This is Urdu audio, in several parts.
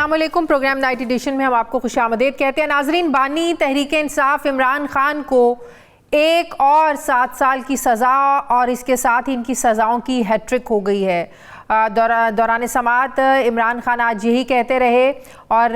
السلام علیکم. پروگرام نائٹ ایڈیشن میں ہم آپ کو خوش آمدید کہتے ہیں. ناظرین, بانی تحریک انصاف عمران خان کو 1 اور 7 سال کی سزا اور اس کے ساتھ ہی ان کی سزاؤں کی ہیٹرک ہو گئی ہے. دوران سماعت عمران خان آج یہی کہتے رہے اور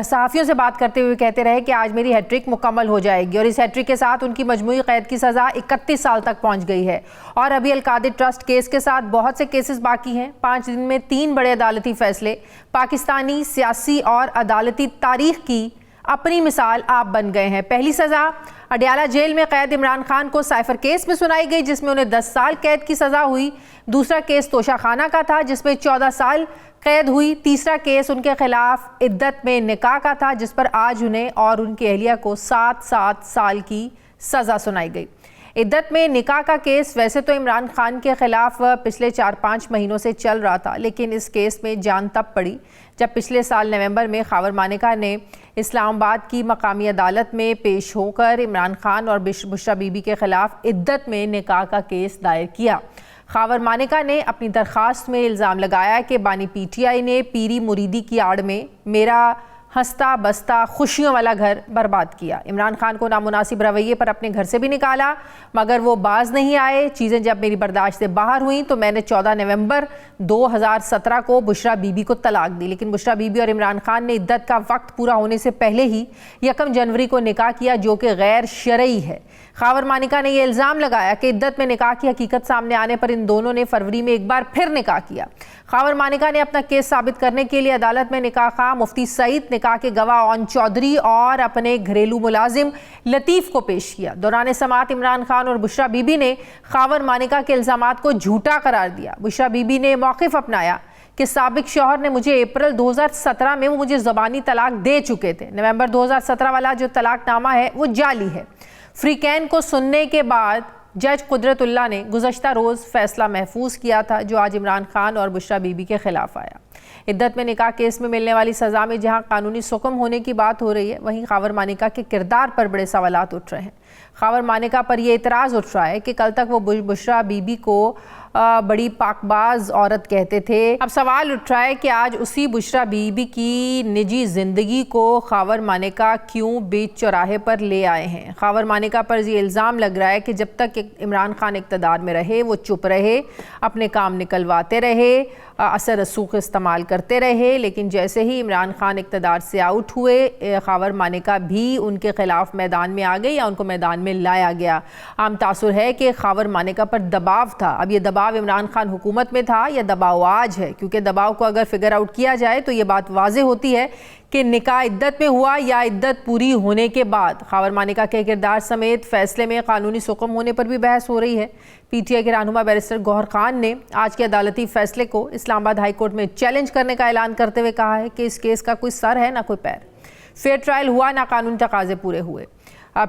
صحافیوں سے بات کرتے ہوئے کہتے رہے کہ آج میری ہیٹرک مکمل ہو جائے گی, اور اس ہیٹرک کے ساتھ ان کی مجموعی قید کی سزا 31 سال تک پہنچ گئی ہے. اور ابھی القادر ٹرسٹ کیس کے ساتھ بہت سے کیسز باقی ہیں. 5 دن میں 3 بڑے عدالتی فیصلے. پاکستانی سیاسی اور عدالتی تاریخ کی اپنی مثال آپ بن گئے ہیں. پہلی سزا اڈیالہ جیل میں قید عمران خان کو سائفر کیس میں سنائی گئی, جس میں انہیں 10 سال قید کی سزا ہوئی. دوسرا کیس توشہ خانہ کا تھا, جس میں 14 سال قید ہوئی. تیسرا کیس ان کے خلاف عدت میں نکاح کا تھا, جس پر آج انہیں اور ان کی اہلیہ کو 7 سال کی سزا سنائی گئی. عدت میں نکاح کا کیس ویسے تو عمران خان کے خلاف پچھلے 4-5 مہینوں سے چل رہا تھا, لیکن اس کیس میں جان تب پڑی جب پچھلے سال نومبر میں خاور مانیکا نے اسلام آباد کی مقامی عدالت میں پیش ہو کر عمران خان اور بشرا بی بی کے خلاف عدت میں نکاح کا کیس دائر کیا. خاور مانیکا نے اپنی درخواست میں الزام لگایا کہ بانی پی ٹی آئی نے پیری مریدی کی آڑ میں میرا ہنستا بستا خوشیوں والا گھر برباد کیا. عمران خان کو نامناسب رویے پر اپنے گھر سے بھی نکالا, مگر وہ باز نہیں آئے. چیزیں جب میری برداشت سے باہر ہوئیں تو میں نے 14 نومبر 2017 کو بشرا بی بی کو طلاق دی, لیکن بشرا بی بی اور عمران خان نے عدت کا وقت پورا ہونے سے پہلے ہی 1 جنوری کو نکاح کیا, جو کہ غیر شرعی ہے. خاور مانیکا نے یہ الزام لگایا کہ عدت میں نکاح کی حقیقت سامنے آنے پر ان دونوں نے فروری میں ایک بار پھر نکاح کیا. خاور مانیکا نے اپنا کیس ثابت کرنے کے لیے عدالت میں نکاح خواہ مفتی سعید, نکاح کے گواہ اون چودھری اور اپنے گھریلو ملازم لطیف کو پیش کیا. دوران سماعت عمران خان اور بشرا بی بی نے خاور مانیکا کے الزامات کو جھوٹا قرار دیا. بشرا بی بی نے موقف اپنایا کہ سابق شوہر نے مجھے اپریل 2017 میں وہ مجھے زبانی طلاق دے چکے تھے. نومبر 2017 والا جو طلاق نامہ ہے وہ جعلی ہے. فریقین کو سننے کے بعد جج قدرت اللہ نے گزشتہ روز فیصلہ محفوظ کیا تھا, جو آج عمران خان اور بشرا بی بی کے خلاف آیا. عدت میں نکاح کیس میں ملنے والی سزا میں جہاں قانونی سکم ہونے کی بات ہو رہی ہے, وہیں خاور مانیکا کے کردار پر بڑے سوالات اٹھ رہے ہیں. خاور مانیکا پر یہ اعتراض اٹھ رہا ہے کہ کل تک وہ بشرا بی بی کو بڑی پاک باز عورت کہتے تھے. اب سوال اٹھ رہا ہے کہ آج اسی بشرا بی بی کی نجی زندگی کو خاور مانیکا کیوں بیچ چوراہے پر لے آئے ہیں. خاور مانیکا پر یہ الزام لگ رہا ہے کہ جب تک عمران خان اقتدار میں رہے وہ چپ رہے, اپنے کام نکلواتے رہے, اثر رسوخ استعمال کرتے رہے, لیکن جیسے ہی عمران خان اقتدار سے آؤٹ ہوئے خاور مانیکا بھی ان کے خلاف میدان میں آ گئی یا ان کو میدان میں لایا گیا. عام تاثر ہے کہ خاور مانیکا پر دباؤ تھا. اب یہ دباؤ عمران خان حکومت میں تھا یا دباؤ آج ہے, کیونکہ دباؤ کو اگر فگر آؤٹ کیا جائے تو یہ بات واضح ہوتی ہے کہ نکاح عدت میں ہوا یا عدت پوری ہونے کے بعد. خاور مانیکا کے کردار سمیت فیصلے میں قانونی سکم ہونے پر بھی بحث ہو رہی ہے. پی ٹی آئی کے رہنما بیرسٹر گوہر خان نے آج کے عدالتی فیصلے کو اسلام آباد ہائی کورٹ میں چیلنج کرنے کا اعلان کرتے ہوئے کہا ہے کہ اس کیس کا کوئی سر ہے نہ کوئی پیر. فیئر ٹرائل ہوا نہ قانونی تقاضے پورے ہوئے.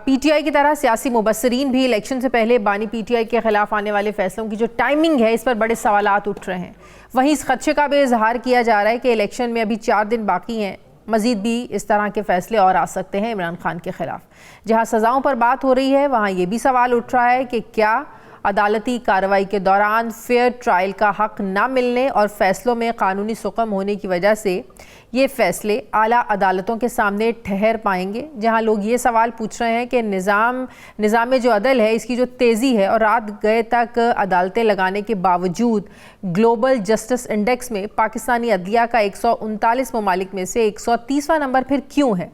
پی ٹی آئی کی طرح سیاسی مبصرین بھی الیکشن سے پہلے بانی پی ٹی آئی کے خلاف آنے والے فیصلوں کی جو ٹائمنگ ہے اس پر بڑے سوالات اٹھ رہے ہیں. وہیں اس خدشے کا بھی اظہار کیا جا رہا ہے کہ الیکشن میں ابھی 4 دن باقی ہیں, مزید بھی اس طرح کے فیصلے اور آ سکتے ہیں عمران خان کے خلاف. جہاں سزاؤں پر بات ہو رہی ہے وہاں یہ بھی سوال اٹھ رہا ہے کہ کیا عدالتی کارروائی کے دوران فیئر ٹرائل کا حق نہ ملنے اور فیصلوں میں قانونی سکم ہونے کی وجہ سے یہ فیصلے اعلیٰ عدالتوں کے سامنے ٹھہر پائیں گے. جہاں لوگ یہ سوال پوچھ رہے ہیں کہ نظام میں جو عدل ہے اس کی جو تیزی ہے اور رات گئے تک عدالتیں لگانے کے باوجود گلوبل جسٹس انڈیکس میں پاکستانی عدلیہ کا 139 ممالک میں سے 130واں نمبر پھر کیوں ہے.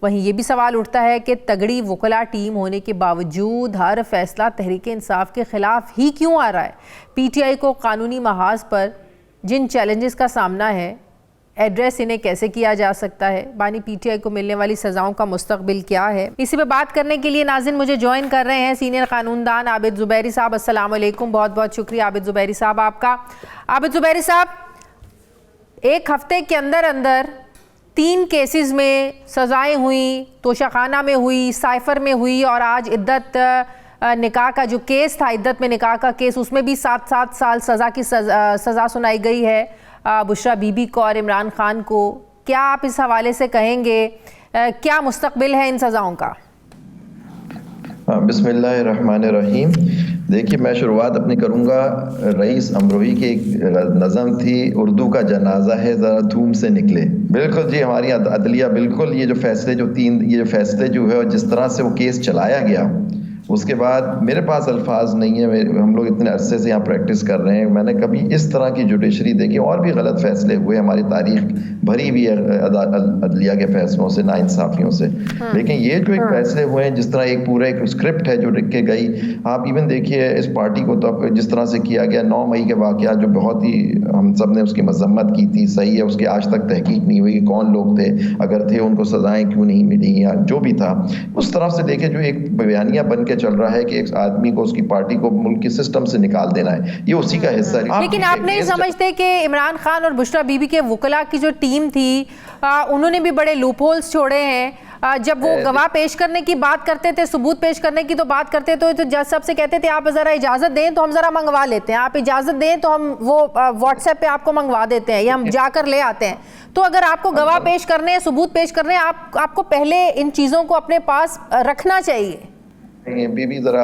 وہیں یہ بھی سوال اٹھتا ہے کہ تگڑی وکلا ٹیم ہونے کے باوجود ہر فیصلہ تحریک انصاف کے خلاف ہی کیوں آ رہا ہے. پی ٹی آئی کو قانونی محاذ پر جن چیلنجز کا سامنا ہے ایڈریس انہیں کیسے کیا جا سکتا ہے, بانی پی ٹی آئی کو ملنے والی سزاؤں کا مستقبل کیا ہے, اسی پہ بات کرنے کے لیے ناظرین مجھے جوائن کر رہے ہیں سینئر قانون دان عابد زبیری صاحب. السلام علیکم. بہت بہت شکریہ عابد زبیری صاحب آپ کا. عابد زبیری صاحب, ایک ہفتے کے اندر 3 کیسز میں سزائیں ہوئیں, توشہ خانہ میں ہوئی, سائفر میں ہوئی, اور آج عدت نکاح کا جو کیس تھا, عدت میں نکاح کا کیس, اس میں بھی 7 سال سزا کی سزا سنائی گئی ہے بشرا بی بی کو اور عمران خان کو. کیا آپ اس حوالے سے کہیں گے, کیا مستقبل ہے ان سزاؤں کا؟ بسم اللہ الرحمن الرحیم. دیکھیے میں شروعات اپنی کروں گا. رئیس امروہی کی ایک نظم تھی, اردو کا جنازہ ہے ذرا دھوم سے نکلے. بالکل جی, ہماری عدلیہ بالکل یہ جو فیصلے جو ہے اور جس طرح سے وہ کیس چلایا گیا, اس کے بعد میرے پاس الفاظ نہیں ہیں. ہم لوگ اتنے عرصے سے یہاں پریکٹس کر رہے ہیں, میں نے کبھی اس طرح کی جوڈیشری دیکھی. اور بھی غلط فیصلے ہوئے, ہماری تاریخ بھری بھی ہے عدلیہ کے فیصلوں سے, ناانصافیوں سے. لیکن یہ جو ایک فیصلے ہوئے ہیں, جس طرح ایک پورا ایک اسکرپٹ ہے جو لکھ کے گئی. آپ ایون دیکھیے اس پارٹی کو تو جس طرح سے کیا گیا, 9 مئی کے واقعات جو بہت ہی ہم سب نے اس کی مذمت کی تھی. صحیح ہے, اس کی آج تک تحقیق نہیں ہوئی کہ کون لوگ تھے, اگر تھے ان کو سزائیں کیوں نہیں ملی, یا جو بھی تھا. اس طرف سے دیکھیں جو ایک بیانیہ بن کے چل رہا ہے کہ ایک آدمی کو, اس کی پارٹی کو ملک کے سسٹم سے نکال دینا ہے, یہ اسی کا حصہ ہے. لیکن آپ نہیں سمجھتے کہ عمران خان اور بشریٰ بی بی کے وکلاء کی جو ٹیم تھی, انہوں نے بھی بڑے لوپ ہولز چھوڑے ہیں. جب وہ گواہ پیش کرنے کی بات کرتے تھے, ثبوت پیش کرنے کی تو بات کرتے تو جج صاحب سے کہتے تھے آپ ذرا اجازت دیں تو ہم ذرا منگوا لیتے ہیں, آپ اجازت دیں تو ہم وہ واٹس ایپ پہ آپ کو منگوا دیتے ہیں, یا ہم جا کر لے آتے ہیں. تو اگر آپ کو گواہ پیش کرنے ہیں, ثبوت پیش کرنے ہیں, آپ کو پہلے ان چیزوں کو اپنے پاس رکھنا چاہیے. بی بی ذرا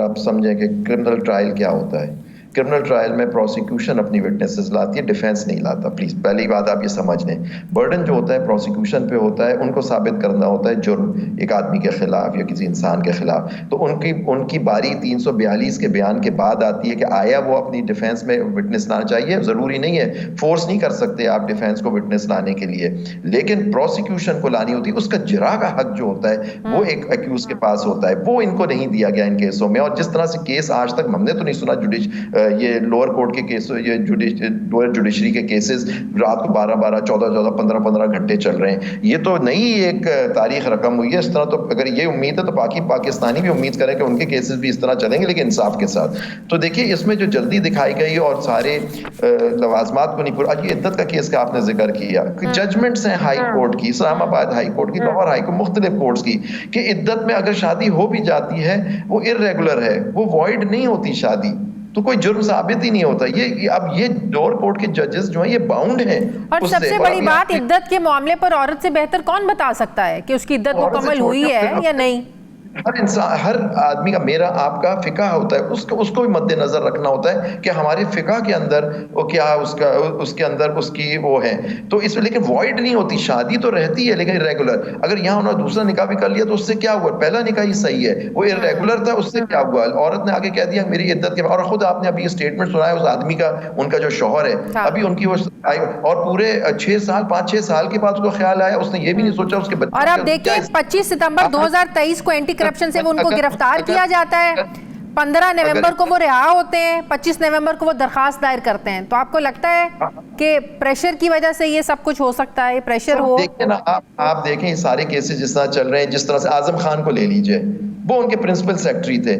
آپ سمجھیں کہ کرمنل ٹرائل کیا ہوتا ہے. کرمنل ٹرائل میں پروسیکیوشن اپنی وٹنسز لاتی ہے, ڈیفینس نہیں لاتا. پلیز پہلی بات آپ یہ سمجھ لیں, برڈن جو ہوتا ہے پروسیکیوشن پہ ہوتا ہے, ان کو ثابت کرنا ہوتا ہے جرم ایک آدمی کے خلاف یا کسی انسان کے خلاف. تو ان کی باری 342 کے بیان کے بعد آتی ہے کہ آیا وہ اپنی ڈیفینس میں وٹنس لانا چاہیے. ضروری نہیں ہے, فورس نہیں کر سکتے آپ ڈیفینس کو وٹنس لانے کے لیے, لیکن پروسیکیوشن کو لانی ہوتی ہے. اس کا جرا کا حق جو ہوتا ہے وہ ایک ایکیوز کے پاس ہوتا ہے, وہ ان کو نہیں دیا گیا ان کیسوں میں. اور جس طرح سے کیس آج تک ہم نے تو نہیں سنا یہ لوور کورٹ کے کیس, یہ لوئر جوڈیشری کے کیسز رات کو 12 14 15 گھنٹے چل رہے ہیں. یہ تو نئی ایک تاریخ رقم ہوئی ہے. اس طرح تو اگر یہ امید ہے تو پاکستانی بھی امید کریں کہ ان کے کیسز بھی اس طرح چلیں گے, لیکن انصاف کے ساتھ. تو دیکھیے اس میں جو جلدی دکھائی گئی اور سارے لوازمات کو نہیں پورا. آج یہ عدت کا کیس کا آپ نے ذکر کیا, ججمنٹس ہیں ہائی کورٹ کی, اسلام آباد ہائی کورٹ کی, لاہور ہائی کورٹ, مختلف کورٹس کی, کہ عدت میں اگر شادی ہو بھی جاتی ہے وہ ارریگولر ہے, وہ وائڈ نہیں ہوتی شادی, تو کوئی جرم ثابت ہی نہیں ہوتا. یہ لوور کورٹ کے ججز جو ہیں یہ باؤنڈ ہیں. اور سب سے بڑی بات, عدت کے معاملے پر عورت سے بہتر کون بتا سکتا ہے کہ اس کی عدت مکمل ہوئی ہے یا نہیں. ہر انسان, ہر آدمی کا, میرا آپ کا فقہ ہوتا ہے, اس کو بھی مد نظر رکھنا ہوتا ہے کہ ہمارے فقہ کے اندر وہ کیا اس کے اندر اس کی وہ ہے. تو اس میں لیکن وائڈ نہیں ہوتی, شادی تو رہتی ہے لیکن ریگولر. اگر یہاں انہوں نے دوسرا نکاح بھی کر لیا تو اس سے کیا ہوا, پہلا نکاح ہی صحیح ہے, وہ ارریگولر تھا, اس سے کیا ہوا. عورت نے آگے کہہ دیا میری عدت کے, اور خود آپ نے ابھی یہ اسٹیٹمنٹ سنا ہے اس آدمی کا, ان کا جو شوہر ہے ابھی ان کی وہ, اور پورے 5-6 سال کے بعد اس کو خیال آیا, اس نے یہ بھی نہیں سوچا اس کے بچے. اور اب دیکھیں 25 ستمبر 2023 کو اینٹی کرپشن سے ان کو گرفتار کیا جاتا ہے, 15 نومبر کو وہ رہا ہوتے ہیں, 25 نومبر کو وہ درخواست دائر کرتے ہیں. تو آپ کو لگتا ہے کہ پریشر کی وجہ سے یہ سب کچھ ہو سکتا ہے, پریشر ہو؟ دیکھیں نا آپ دیکھیں یہ سارے کیسز جس طرح چل رہے ہیں, جس طرح سے اعظم خان کو لے لیجئے, وہ ان کے پرنسپل سیکٹری تھے.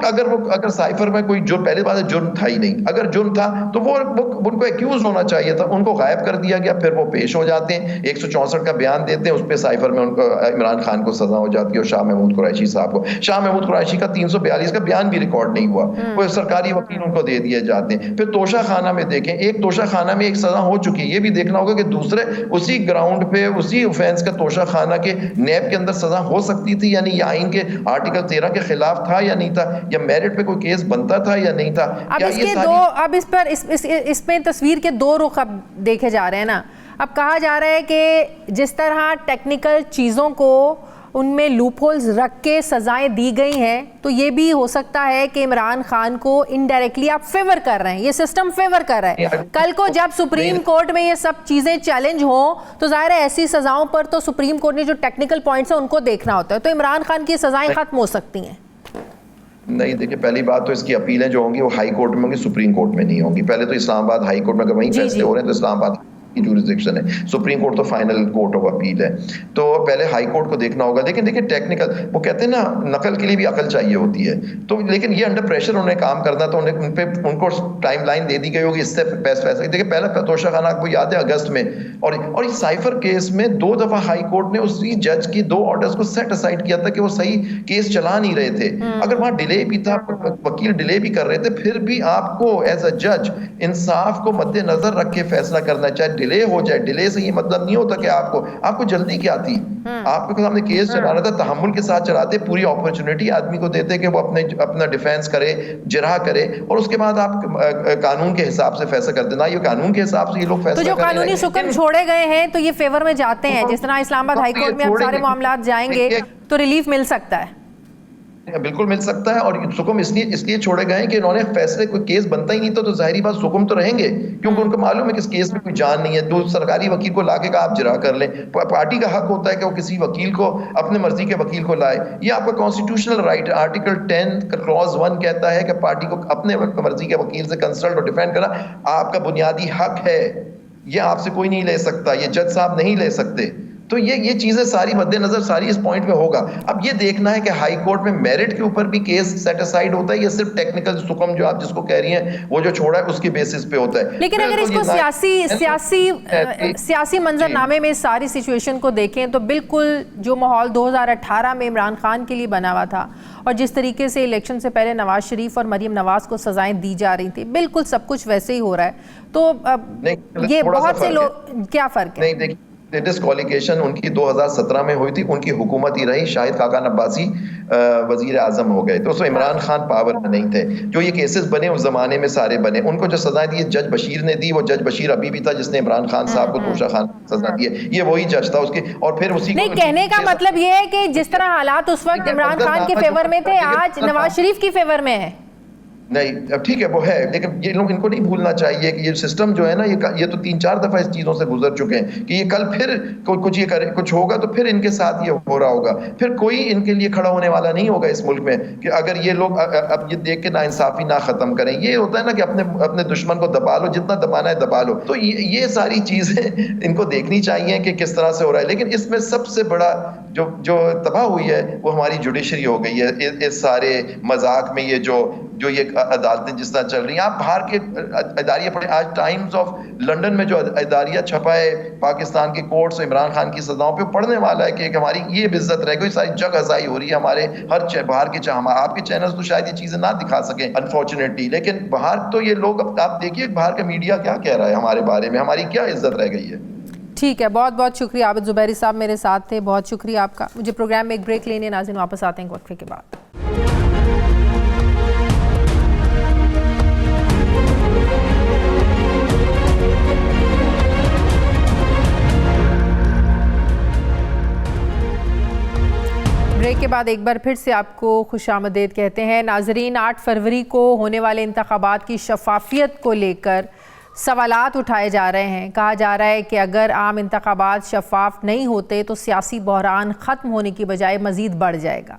اگر سائفر میں کوئی جرم, پہلے بات ہے جرم تھا ہی نہیں, اگر جرم تھا تو وہ ان کو ایکیوز ہونا چاہیے تھا, ان کو غائب کر دیا گیا. پھر وہ پیش ہو جاتے ہیں, 164 کا بیان دیتے ہیں, اس پہ سائفر میں ان کو عمران خان کو سزا ہو جاتی ہے, اور شاہ محمود قریشی صاحب کو. شاہ محمود قریشی کا 342 کا بیان بھی ریکارڈ نہیں ہوا, وہ سرکاری وکیل ان کو دے دیے جاتے ہیں. پھر توشہ خانہ میں دیکھیں, ایک توشہ خانہ میں ایک سزا ہو چکی ہے, یہ بھی دیکھنا ہوگا کہ دوسرے اسی گراؤنڈ پہ اسی اوفینس کا توشہ خانہ کے نیب کے اندر سزا ہو سکتی تھی یا نہیں, یہ آئین کے آرٹیکل 13 کے خلاف تھا یا نہیں تھا, یا میرٹ پہ کوئی کیس بنتا تھا یا نہیں تھا. اب اس میں تصویر کے 2 رخ اب دیکھے جا رہے ہیں نا. اب کہا جا رہا ہے کہ جس طرح ٹیکنیکل چیزوں کو ان میں لوپ ہولز رکھ کے سزائیں دی گئی ہیں, تو یہ بھی ہو سکتا ہے کہ عمران خان کو انڈائریکٹلی آپ فیور کر رہے ہیں, یہ سسٹم فیور کر رہا ہے. کل کو جب سپریم کورٹ میں یہ سب چیزیں چیلنج ہوں تو ظاہر ہے ایسی سزاؤں پر تو سپریم کورٹ نے جو ٹیکنیکل پوائنٹس ہیں ان کو دیکھنا ہوتا ہے, تو عمران خان کی سزائیں ختم ہو سکتی ہیں. نہیں دیکھیں, پہلی بات تو اس کی اپیلیں جو ہوں گی وہ ہائی کورٹ میں ہوں گی, سپریم کورٹ میں نہیں ہوں گی. پہلے تو اسلام آباد ہائی کورٹ میں اگر وہیں فیصلے ہو رہے ہیں تو اسلام آباد کی جورسڈکشن ہے, سپریم کورٹ تو فائنل کورٹ آف اپیل ہے, تو پہلے ہائی کورٹ کو دیکھنا ہوگا. لیکن دیکھیں ٹیکنیکل, وہ کہتے ہیں نا نقل کے لیے بھی عقل چاہیے ہوتی ہے, تو لیکن یہ انڈر پریشر انہیں کام کرنا, تو ان کو ٹائم لائن دے دی گئی ہوگی, اس سے بیسٹ فیصلہ. دیکھیں پہلا توشہ خانہ آپ کو یاد ہے اگست میں, اور اس سائفر کیس میں 2 دفعہ ہائی کورٹ نے اسی جج کی 2 آرڈرز کو سیٹ اسائڈ کیا تھا کہ وہ صحیح کیس چلا نہیں رہے تھے. اگر وہاں ڈیلے بھی تھا, وکیل ڈیلے بھی کر رہے تھے, پھر بھی آپ کو ایز اے جج انصاف کو مد نظر رکھ کے فیصلہ کرنا چاہیے. ڈیلے ہو جائے. ڈیلے سے یہ مطلب نہیں ہوتا کہ آپ کو جلدی کیا تھی, آپ کے سامنے کیس چلانا تھا, تحمل کے ساتھ چلاتے, پوری اپرچونٹی آدمی کو دیتے کہ وہ اپنا ڈیفینس کرے, جرح کرے, اور اس کے بعد آپ قانون کے حساب سے فیصلہ کرتے. نہ یہ قانون کے حساب سے یہ لوگ فیصلہ تو جو قانونی حکم چھوڑے گئے ہیں تو یہ فیور میں جاتے ہیں, جس طرح اسلام آباد ہائی کورٹ میں اب سارے معاملات جائیں گے تو ریلیف مل سکتا ہے. بالکل مل سکتا ہے, اور سکم اس لیے چھوڑے گئے ہیں کہ انہوں نے فیصلے, کوئی کیس بنتا ہی نہیں تو ظاہری بات سکم تو رہیں گے, کیونکہ ان کو معلوم ہے کہ اس کیس میں کوئی جان نہیں ہے. تو سرکاری وکیل کو لا کے کہا آپ جرا کر لیں, پارٹی کا حق ہوتا ہے کہ وہ کسی وکیل کو, اپنے مرضی کے وکیل کو لائے. یہ آپ کا کانسٹیٹیوشنل رائٹ, آرٹیکل 10 کلوز 1 کہتا ہے کہ پارٹی کو اپنے مرضی کے وکیل سے کنسلٹ اور ڈیفینڈ کرنا آپ کا بنیادی حق ہے. یہ آپ سے کوئی نہیں لے سکتا, یہ جج صاحب نہیں لے سکتے. تو یہ چیزیں ساری مد نظر ساری اس پوائنٹ پہ ہوگا. اب یہ دیکھنا ہے کہ ہائی کورٹ میں میرٹ کے اوپر بھی کیس سیٹ اسائیڈ ہوتا ہے یا صرف ٹیکنیکل سکم جو آپ جس کو کہہ رہی ہیں وہ جو چھوڑا ہے اس کی بیسس پہ ہوتا ہے. لیکن اگر اس کو سیاسی منظر نامے میں ساری سچویشن کو دیکھیں تو بالکل جو ماحول 2018 میں عمران خان کے لیے بنا ہوا تھا, اور جس طریقے سے الیکشن سے پہلے نواز شریف اور مریم نواز کو سزائیں دی جا رہی تھیں, بالکل سب کچھ ویسے ہی ہو رہا ہے. تو یہ بہت سے لوگ, کیا فرق ہے؟ نہیں, ڈسکوالیفیکیشن ان کی 2017 میں ہوئی تھی, ان کی حکومت ہی رہی, شاہد خاقان عباسی وزیر اعظم ہو گئے, تو اس میں عمران خان پاور میں نہیں تھے. جو یہ کیسز بنے اس زمانے میں سارے بنے, ان کو جو سزائیں دی جج بشیر نے دی, وہ جج بشیر ابھی بھی تھا جس نے عمران خان صاحب کو توشہ خان سزا دی ہے, یہ وہی جج تھا اس کے. اور پھر اسی نہیں, کہنے کا مطلب یہ ہے کہ جس طرح حالات اس وقت عمران خان کے فیور میں تھے, آج نواز شریف کی فیور میں ہے. نہیں, اب ٹھیک ہے وہ ہے, لیکن یہ لوگ ان کو نہیں بھولنا چاہیے کہ یہ سسٹم جو ہے نا, یہ تو 3-4 دفعہ اس چیزوں سے گزر چکے ہیں کہ یہ کل پھر کچھ یہ کرے, کچھ ہوگا تو پھر ان کے ساتھ یہ ہو رہا ہوگا. پھر کوئی ان کے لیے کھڑا ہونے والا نہیں ہوگا اس ملک میں کہ اگر یہ لوگ اب یہ دیکھ کے ناانصافی نہ ختم کریں. یہ ہوتا ہے نا کہ اپنے دشمن کو دبا لو, جتنا دبانا ہے دبا لو. تو یہ ساری چیزیں ان کو دیکھنی چاہیے کہ کس طرح سے ہو رہا ہے. لیکن اس میں سب سے بڑا جو تباہ ہوئی ہے وہ ہماری جوڈیشری ہو گئی ہے. اس سارے مذاق میں یہ جو یہ عدالتیں جس طرح چل رہی ہیں, آپ باہر کے اداریہ پڑھیں. آج ٹائمز آف لنڈن میں جو اداریہ چھپا ہے پاکستان کے کورٹس عمران خان کی سزاؤں پہ, پڑھنے والا ہے کہ ہماری یہ عزت رہ گئی, ساری جگ ہزائی ہو رہی ہے ہمارے ہر باہر کے. آپ کے چینلز تو شاید یہ چیزیں نہ دکھا سکیں انفارچونیٹلی, لیکن باہر تو یہ لوگ, آپ دیکھیے باہر کا میڈیا کیا کہہ رہا ہے ہمارے بارے میں, ہماری کیا عزت رہ گئی ہے. ٹھیک ہے, بہت بہت شکریہ. عابد زبیری صاحب میرے ساتھ تھے, بہت شکریہ آپ کا. مجھے پروگرام میں ایک بریک لینے, ناظرین واپس آتے ہیں وقفے کے بعد. بریک کے بعد ایک بار پھر سے آپ کو خوش آمدید کہتے ہیں. ناظرین, 8 فروری کو ہونے والے انتخابات کی شفافیت کو لے کر سوالات اٹھائے جا رہے ہیں. کہا جا رہا ہے کہ اگر عام انتخابات شفاف نہیں ہوتے تو سیاسی بحران ختم ہونے کی بجائے مزید بڑھ جائے گا.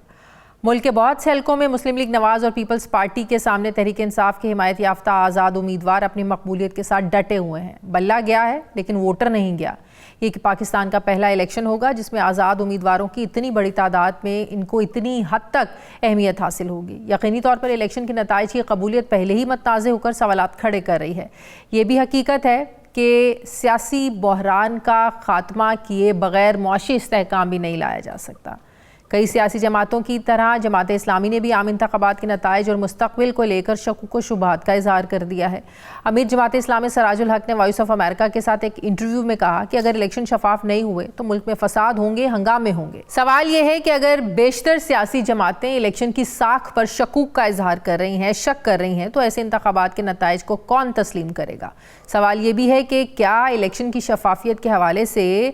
ملک کے بہت سے حلقوں میں مسلم لیگ نواز اور پیپلز پارٹی کے سامنے تحریک انصاف کے حمایت یافتہ آزاد امیدوار اپنی مقبولیت کے ساتھ ڈٹے ہوئے ہیں. بلہ گیا ہے لیکن ووٹر نہیں گیا. یہ کہ پاکستان کا پہلا الیکشن ہوگا جس میں آزاد امیدواروں کی اتنی بڑی تعداد میں ان کو اتنی حد تک اہمیت حاصل ہوگی. یقینی طور پر الیکشن کے نتائج کی قبولیت پہلے ہی متنازع ہو کر سوالات کھڑے کر رہی ہے. یہ بھی حقیقت ہے کہ سیاسی بحران کا خاتمہ کیے بغیر معاشی استحکام بھی نہیں لایا جا سکتا. کئی سیاسی جماعتوں کی طرح جماعت اسلامی نے بھی عام انتخابات کے نتائج اور مستقبل کو لے کر شکوک و شبہات کا اظہار کر دیا ہے. امیر جماعت اسلامی سراج الحق نے وائس آف امریکہ کے ساتھ ایک انٹرویو میں کہا کہ اگر الیکشن شفاف نہیں ہوئے تو ملک میں فساد ہوں گے, ہنگامے ہوں گے. سوال یہ ہے کہ اگر بیشتر سیاسی جماعتیں الیکشن کی ساکھ پر شکوک کا اظہار کر رہی ہیں, شک کر رہی ہیں, تو ایسے انتخابات کے نتائج کو کون تسلیم کرے گا؟ سوال یہ بھی ہے کہ کیا الیکشن کی شفافیت کے حوالے سے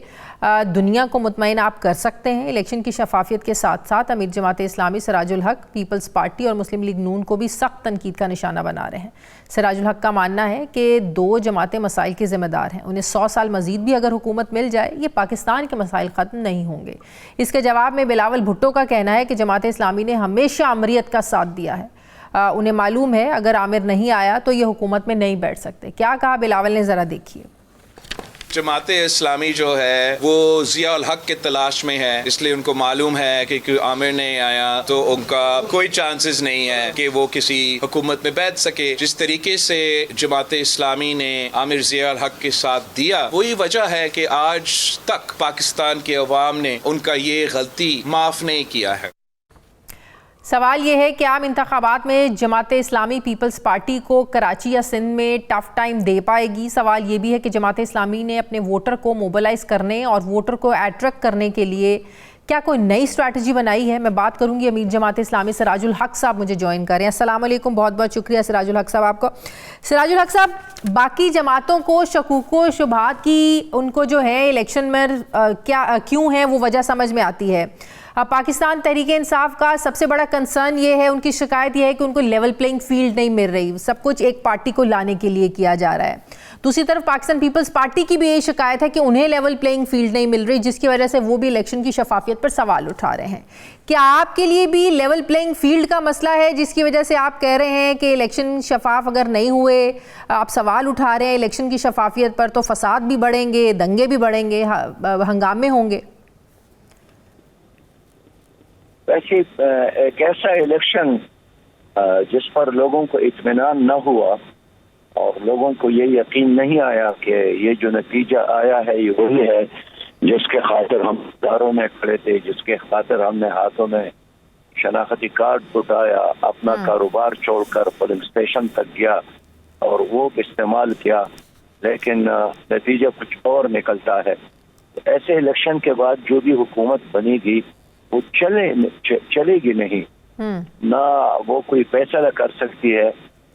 دنیا کو مطمئن آپ کر سکتے ہیں؟ الیکشن کی شفافیت کے ساتھ ساتھ امیر جماعت اسلامی سراج الحق پیپلز پارٹی اور مسلم لیگ نون کو بھی سخت تنقید کا نشانہ بنا رہے ہیں. سراج الحق کا ماننا ہے کہ 2 جماعتیں مسائل کی ذمہ دار ہیں. انہیں 100 سال مزید بھی اگر حکومت مل جائے یہ پاکستان کے مسائل ختم نہیں ہوں گے. اس کے جواب میں بلاول بھٹو کا کہنا ہے کہ جماعت اسلامی نے ہمیشہ امریت کا ساتھ دیا ہے. انہیں معلوم ہے اگر عامر نہیں آیا تو یہ حکومت میں نہیں بیٹھ سکتے. کیا کہا بلاول نے, ذرا دیکھیے. جماعت اسلامی جو ہے وہ ضیاء الحق کے تلاش میں ہے, اس لیے ان کو معلوم ہے کہ عامر نہیں آیا تو ان کا کوئی چانسز نہیں ہے کہ وہ کسی حکومت میں بیٹھ سکے. جس طریقے سے جماعت اسلامی نے عامر ضیاء الحق کے ساتھ دیا, وہی وجہ ہے کہ آج تک پاکستان کے عوام نے ان کا یہ غلطی معاف نہیں کیا ہے. سوال یہ ہے کہ عام انتخابات میں جماعت اسلامی پیپلز پارٹی کو کراچی یا سندھ میں ٹف ٹائم دے پائے گی؟ سوال یہ بھی ہے کہ جماعت اسلامی نے اپنے ووٹر کو موبلائز کرنے اور ووٹر کو اٹریکٹ کرنے کے لیے کیا کوئی نئی اسٹریٹجی بنائی ہے؟ میں بات کروں گی امیر جماعت اسلامی سراج الحق صاحب مجھے جوائن کر رہے ہیں. السلام علیکم, بہت بہت شکریہ سراج الحق صاحب آپ کو. سراج الحق صاحب, باقی جماعتوں کو شکوک و شبہات کی ان کو جو ہے الیکشن میں کیوں ہے وہ وجہ سمجھ میں آتی ہے. پاکستان تحریک انصاف کا سب سے بڑا کنسرن یہ ہے, ان کی شکایت یہ ہے کہ ان کو لیول پلینگ فیلڈ نہیں مل رہی, سب کچھ ایک پارٹی کو لانے کے لیے کیا جا رہا ہے. دوسری طرف پاکستان پیپلز پارٹی کی بھی یہ شکایت ہے کہ انہیں لیول پلینگ فیلڈ نہیں مل رہی, جس کی وجہ سے وہ بھی الیکشن کی شفافیت پر سوال اٹھا رہے ہیں. کیا آپ کے لیے بھی لیول پلینگ فیلڈ کا مسئلہ ہے جس کی وجہ سے آپ کہہ رہے ہیں کہ الیکشن شفاف اگر نہیں ہوئے, آپ سوال اٹھا رہے ہیں الیکشن کی شفافیت پر, تو فساد بھی بڑھیں گے, دنگے بھی بڑھیں گے, ہنگامے ہوں گے؟ ویسے ایک ایسا الیکشن جس پر لوگوں کو اطمینان نہ ہوا اور لوگوں کو یہ یقین نہیں آیا کہ یہ جو نتیجہ آیا ہے یہ وہی ہے جس کے خاطر ہم داروں میں کھڑے تھے, جس کے خاطر ہم نے ہاتھوں میں شناختی کارڈ اٹھایا, اپنا کاروبار چھوڑ کر پولنگ اسٹیشن تک گیا اور وہ استعمال کیا, لیکن نتیجہ کچھ اور نکلتا ہے. ایسے الیکشن کے بعد جو بھی حکومت بنے گی وہ چلے گی نہیں, نہ وہ کوئی فیصلہ کر سکتی ہے,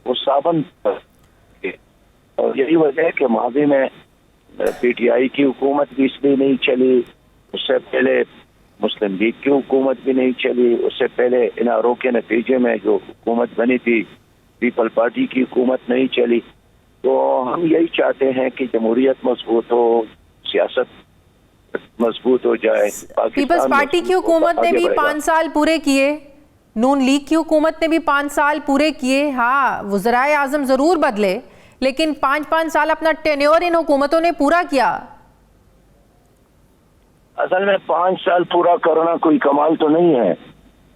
وہ صابن. اور یہی وجہ ہے کہ ماضی میں پی ٹی آئی کی حکومت بھی اس لیے نہیں چلی, اس سے پہلے مسلم لیگ کی حکومت بھی نہیں چلی, اس سے پہلے ان آر او کے نتیجے میں جو حکومت بنی تھی پیپل پارٹی کی حکومت نہیں چلی. تو ہم یہی چاہتے ہیں کہ جمہوریت مضبوط ہو, سیاست مضبوط ہو جائے. پیپلز پارٹی کی حکومت نے بھی 5 سال پورے کیے, نون لیگ کی حکومت نے بھی 5 سال پورے کیے. ہاں, وزرائے اعظم ضرور بدلے لیکن 5 سال اپنا ٹینیور ان حکومتوں نے پورا کیا. اصل میں 5 سال پورا کرنا کوئی کمال تو نہیں ہے,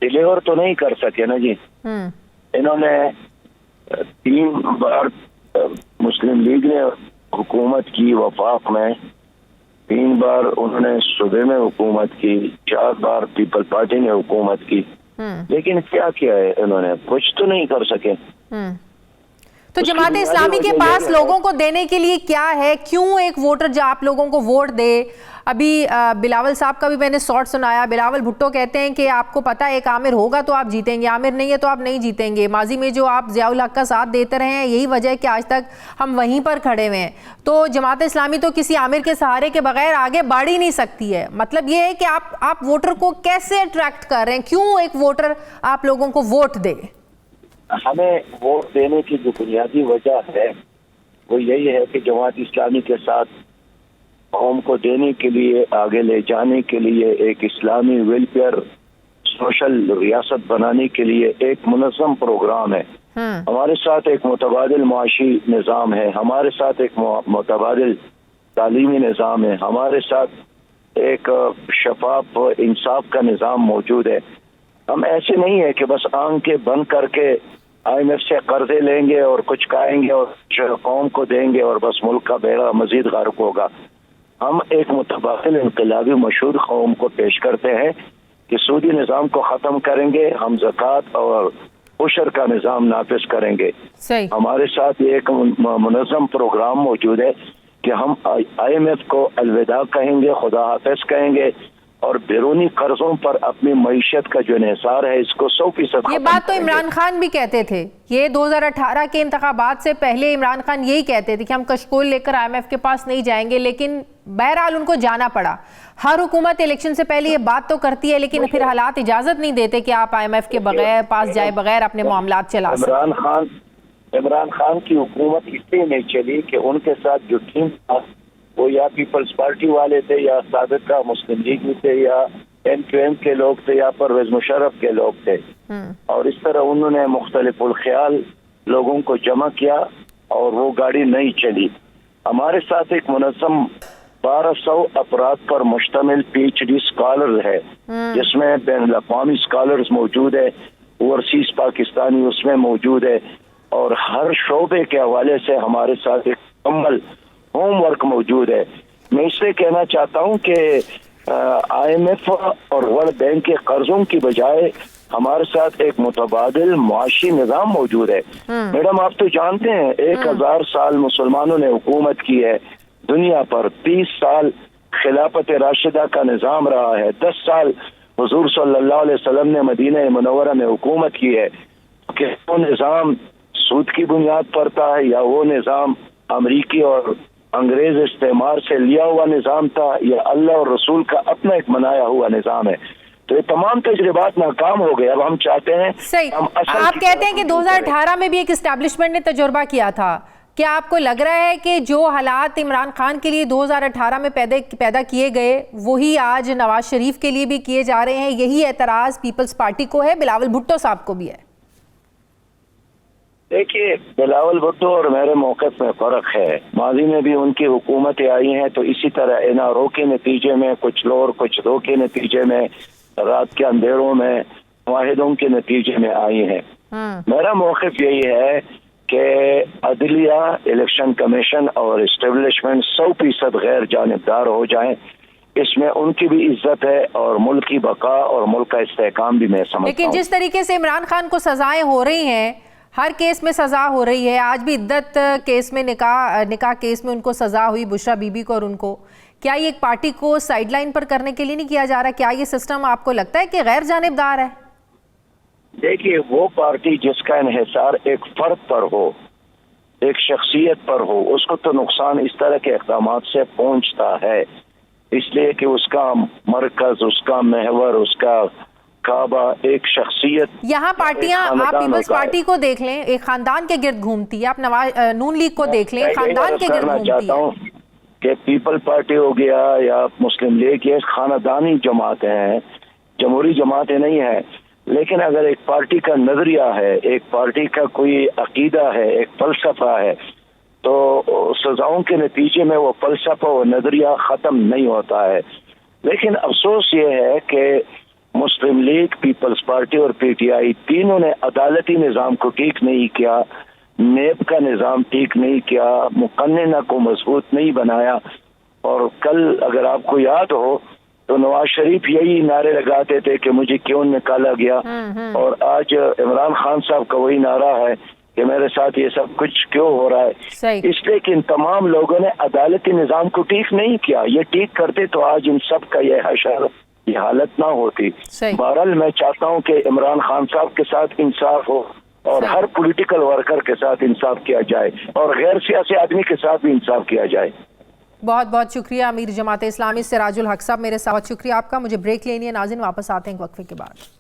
ڈیلیور تو نہیں کر سکے نا جی. انہوں نے 3 بار مسلم لیگ نے حکومت کی وفاق میں, 3 بار انہوں نے صوبے میں حکومت کی, 4 بار پیپل پارٹی نے حکومت کی, لیکن کیا کیا ہے انہوں نے؟ کچھ تو نہیں کر سکے. تو جماعت اسلامی کے پاس لوگوں کو دینے کے لیے کیا ہے؟ کیوں ایک ووٹر جو آپ لوگوں کو ووٹ دے؟ ابھی بلاول صاحب کا بھی میں نے شارٹ سنایا, بلاول بھٹو کہتے ہیں کہ آپ کو پتہ ہے ایک عامر ہوگا تو آپ جیتیں گے, عامر نہیں ہے تو آپ نہیں جیتیں گے. ماضی میں جو آپ ضیاء الحق کا ساتھ دیتے رہے ہیں, یہی وجہ ہے کہ آج تک ہم وہیں پر کھڑے ہوئے ہیں. تو جماعت اسلامی تو کسی عامر کے سہارے کے بغیر آگے بڑھ ہی نہیں سکتی ہے. مطلب یہ ہے کہ آپ ووٹر کو کیسے اٹریکٹ کر رہے ہیں؟ کیوں ایک ووٹر آپ لوگوں کو ووٹ دے؟ ہمیں ووٹ دینے کی جو بنیادی وجہ ہے وہ یہی ہے کہ جماعت اسلامی کے ساتھ قوم کو دینے کے لیے, آگے لے جانے کے لیے, ایک اسلامی ویلفیئر سوشل ریاست بنانے کے لیے ایک منظم پروگرام ہے. ہمارے ساتھ ایک متبادل معاشی نظام ہے, ہمارے ساتھ ایک متبادل تعلیمی نظام ہے, ہمارے ساتھ ایک شفاف انصاف کا نظام موجود ہے. ہم ایسے نہیں ہے کہ بس آنکھیں بند کر کے آئی ایم ایف سے قرضے لیں گے اور کچھ کھائیں گے اور قوم کو دیں گے اور بس ملک کا بیڑا مزید غرق ہوگا. ہم ایک متبادل انقلابی مشہور قوم کو پیش کرتے ہیں کہ سودی نظام کو ختم کریں گے, ہم زکوٰۃ اور عشر کا نظام نافذ کریں گے. ہمارے ساتھ ایک منظم پروگرام موجود ہے کہ ہم آئی ایم ایف کو الوداع کہیں گے, خدا حافظ کہیں گے, اور بیرونی قرضوں پر اپنی معیشت کا جو انحصار ہے اس کو 100% یہ بات تو عمران خان بھی کہتے تھے. یہ 2018 کے انتخابات سے پہلے عمران خان یہی کہتے تھے کہ ہم کشکول لے کر آئی ایم ایف کے پاس نہیں جائیں گے, لیکن بہرحال ان کو جانا پڑا. ہر حکومت الیکشن سے پہلے یہ بات تو کرتی ہے لیکن پھر حالات اجازت نہیں دیتے کہ آپ آئی ایم ایف کے بغیر پاس جائے بغیر اپنے معاملات چلا سکیں. عمران خان کی حکومت اس لیے نہیں چلی کہ ان کے ساتھ جو ٹیم تھا وہ یا پیپلز پارٹی والے تھے, یا سابقہ مسلم لیگ تھے, یا ایم کے لوگ تھے, یا پرویز مشرف کے لوگ تھے. اور اس طرح انہوں نے مختلف الخیال لوگوں کو جمع کیا اور وہ گاڑی نہیں چلی. ہمارے ساتھ ایک منظم 1200 افراد پر مشتمل پی ایچ ڈی اسکالر ہے, جس میں بین الاقوامی اسکالرز موجود ہے, اوورسیز پاکستانی اس میں موجود ہے, اور ہر شعبے کے حوالے سے ہمارے ساتھ ایک مکمل ہوم ورک موجود ہے. میں اس سے کہنا چاہتا ہوں کہ آئی ایم ایف اور ورلڈ بینک کے قرضوں کی بجائے ہمارے ساتھ ایک متبادل معاشی نظام موجود ہے. میڈم آپ تو جانتے ہیں 1000 سال مسلمانوں نے حکومت کی ہے دنیا پر, 30 سال خلافت راشدہ کا نظام رہا ہے, 10 سال حضور صلی اللہ علیہ وسلم نے مدینہ منورہ میں حکومت کی ہے. کہ وہ نظام سود کی بنیاد پر تھا یا وہ نظام امریکی اور انگریز استعمار سے لیا ہوا نظام تھا یا اللہ اور رسول کا اپنا ایک بنایا ہوا نظام ہے, تو یہ تمام تجربات ناکام ہو گئے. اب ہم چاہتے ہیں صحیح, آپ کہتے ہیں کہ 2018 میں بھی ایک اسٹیبلشمنٹ نے تجربہ کیا تھا. کیا آپ کو لگ رہا ہے کہ جو حالات عمران خان کے لیے 2018 میں پیدا کیے گئے وہی آج نواز شریف کے لیے بھی کیے جا رہے ہیں؟ یہی اعتراض پیپلز پارٹی کو ہے, بلاول بھٹو صاحب کو بھی ہے. دیکھیے بلاول بھٹو اور میرے موقف میں فرق ہے. ماضی میں بھی ان کی حکومتیں آئی ہیں تو اسی طرح این آر او کے نتیجے میں, کچھ لو اور کچھ دو کے نتیجے میں, رات کے اندھیروں میں, معاہدوں کے نتیجے میں آئی ہیں. میرا موقف یہی ہے کہ عدلیہ, الیکشن کمیشن اور اسٹیبلشمنٹ 100% غیر جانبدار ہو جائیں. اس میں ان کی بھی عزت ہے اور ملک کی بقا اور ملک کا استحکام بھی میں سمجھتا ہوں. لیکن جس طریقے سے عمران خان کو سزائیں ہو رہی ہیں, ہر کیس میں سزا ہو رہی ہے, آج بھی عدت کیس میں نکاح کیس میں ان کو سزا ہوئی, بشرا بی بی کو اور ان کو, کیا یہ ایک پارٹی کو سائیڈ لائن پر کرنے کے لیے نہیں کیا جا رہا؟ کیا یہ سسٹم آپ کو لگتا ہے کہ غیر جانبدار ہے؟ دیکھیے وہ پارٹی جس کا انحصار ایک فرد پر ہو, ایک شخصیت پر ہو, اس کو تو نقصان اس طرح کے اقدامات سے پہنچتا ہے, اس لیے کہ اس کا مرکز, اس کا محور, اس کا کعبہ ایک شخصیت. یہاں پارٹیاں, آپ پیپلز پارٹی کو دیکھ لیں, ایک خاندان کے گرد گھومتی ہے. آپ نون لیگ کو دیکھ لیں, خاندان کے گرد گھومتی ہے. چاہتا ہوں کہ پیپل پارٹی ہو گیا یا مسلم لیگ, یہ خاندانی جماعتیں ہیں, جمہوری جماعتیں نہیں ہیں. لیکن اگر ایک پارٹی کا نظریہ ہے, ایک پارٹی کا کوئی عقیدہ ہے, ایک فلسفہ ہے, تو سزاؤں کے نتیجے میں وہ فلسفہ و نظریہ ختم نہیں ہوتا ہے. لیکن افسوس یہ ہے کہ مسلم لیگ, پیپلز پارٹی اور پی ٹی آئی تینوں نے عدالتی نظام کو ٹھیک نہیں کیا, نیب کا نظام ٹھیک نہیں کیا, مقننہ کو مضبوط نہیں بنایا. اور کل اگر آپ کو یاد ہو تو نواز شریف یہی نعرے لگاتے تھے کہ مجھے کیوں نکالا گیا, اور آج عمران خان صاحب کا وہی نعرہ ہے کہ میرے ساتھ یہ سب کچھ کیوں ہو رہا ہے. اس لیے کہ ان تمام لوگوں نے عدالتی نظام کو ٹھیک نہیں کیا. یہ ٹھیک کرتے تو آج ان سب کا یہ حشر, یہ حالت نہ ہوتی. بہرحال میں چاہتا ہوں کہ عمران خان صاحب کے ساتھ انصاف ہو اور ہر پولیٹیکل ورکر کے ساتھ انصاف کیا جائے اور غیر سیاسی آدمی کے ساتھ بھی انصاف کیا جائے. بہت بہت شکریہ امیر جماعت اسلامی سراج الحق صاحب, میرے ساتھ شکریہ آپ کا. مجھے بریک لینی ہے ناظرین, واپس آتے ہیں وقفے کے بعد.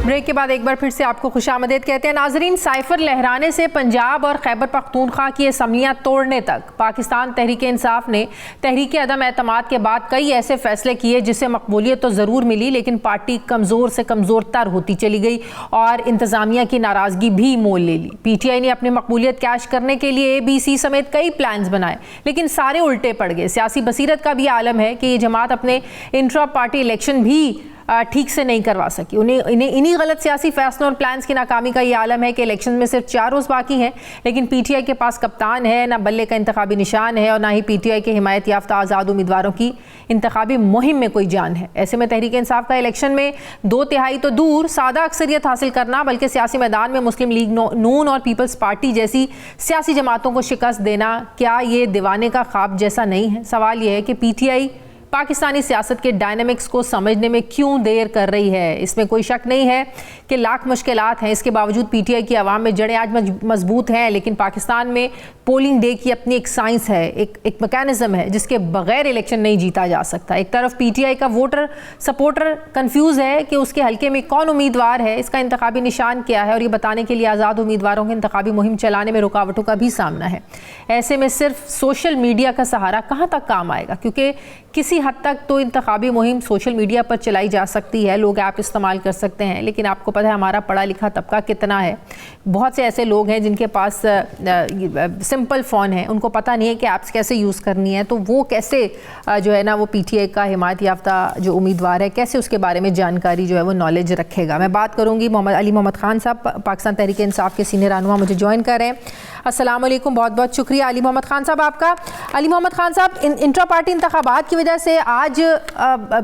بریک کے بعد ایک بار پھر سے آپ کو خوش آمدید کہتے ہیں. ناظرین, سائفر لہرانے سے پنجاب اور خیبر پختونخوا کی اسمبلیاں توڑنے تک پاکستان تحریک انصاف نے تحریک عدم اعتماد کے بعد کئی ایسے فیصلے کیے جسے مقبولیت تو ضرور ملی, لیکن پارٹی کمزور سے کمزور تر ہوتی چلی گئی اور انتظامیہ کی ناراضگی بھی مول لے لی. پی ٹی آئی نے اپنی مقبولیت کیش کرنے کے لیے اے بی سی سمیت کئی پلانز بنائے, لیکن سارے الٹے پڑ گئے. سیاسی بصیرت کا بھی عالم ہے کہ یہ جماعت اپنے انٹرا پارٹی الیکشن بھی ٹھیک سے نہیں کروا سکی. انہی غلط سیاسی فیصلوں اور پلانز کی ناکامی کا یہ عالم ہے کہ الیکشن میں صرف 4 روز باقی ہیں, لیکن پی ٹی آئی کے پاس کپتان ہے, نہ بلے کا انتخابی نشان ہے, اور نہ ہی پی ٹی آئی کے حمایت یافتہ آزاد امیدواروں کی انتخابی مہم میں کوئی جان ہے. ایسے میں تحریک انصاف کا الیکشن میں 2/3 تو دور سادہ اکثریت حاصل کرنا, بلکہ سیاسی میدان میں مسلم لیگ نون اور پیپلز پارٹی جیسی سیاسی جماعتوں کو شکست دینا, کیا یہ دیوانے کا خواب جیسا نہیں ہے؟ سوال یہ ہے کہ پی ٹی آئی پاکستانی سیاست کے ڈائنامکس کو سمجھنے میں کیوں دیر کر رہی ہے؟ اس میں کوئی شک نہیں ہے کہ لاکھ مشکلات ہیں, اس کے باوجود پی ٹی آئی کی عوام میں جڑیں آج مضبوط ہیں, لیکن پاکستان میں پولنگ ڈے کی اپنی ایک سائنس ہے, ایک میکانزم ہے جس کے بغیر الیکشن نہیں جیتا جا سکتا. ایک طرف پی ٹی آئی کا ووٹر سپورٹر کنفیوز ہے کہ اس کے حلقے میں کون امیدوار ہے, اس کا انتخابی نشان کیا ہے, اور یہ بتانے کے لیے آزاد امیدواروں کے انتخابی مہم چلانے میں رکاوٹوں کا بھی سامنا ہے. ایسے میں صرف سوشل میڈیا کا سہارا کہاں تک کام آئے گا, کیونکہ کسی کسی حد تک تو انتخابی مہم سوشل میڈیا پر چلائی جا سکتی ہے, لوگ ایپ استعمال کر سکتے ہیں, لیکن آپ کو پتہ ہے ہمارا پڑھا لکھا طبقہ کتنا ہے. بہت سے ایسے لوگ ہیں جن کے پاس سمپل فون ہیں, ان کو پتہ نہیں ہے کہ ایپس کیسے یوز کرنی ہے, تو وہ کیسے جو ہے نا وہ پی ٹی آئی کا حمایت یافتہ جو امیدوار ہے کیسے اس کے بارے میں جانکاری جو ہے وہ نالج رکھے گا. میں بات کروں گی علی محمد خان صاحب, پاکستان تحریک انصاف کے سینئر رہنما مجھے جوائن کر رہے ہیں. السلام علیکم, بہت بہت شکریہ علی محمد خان صاحب آپ کا. علی محمد خان صاحب, انٹرا پارٹی انتخابات کی وجہ سے آج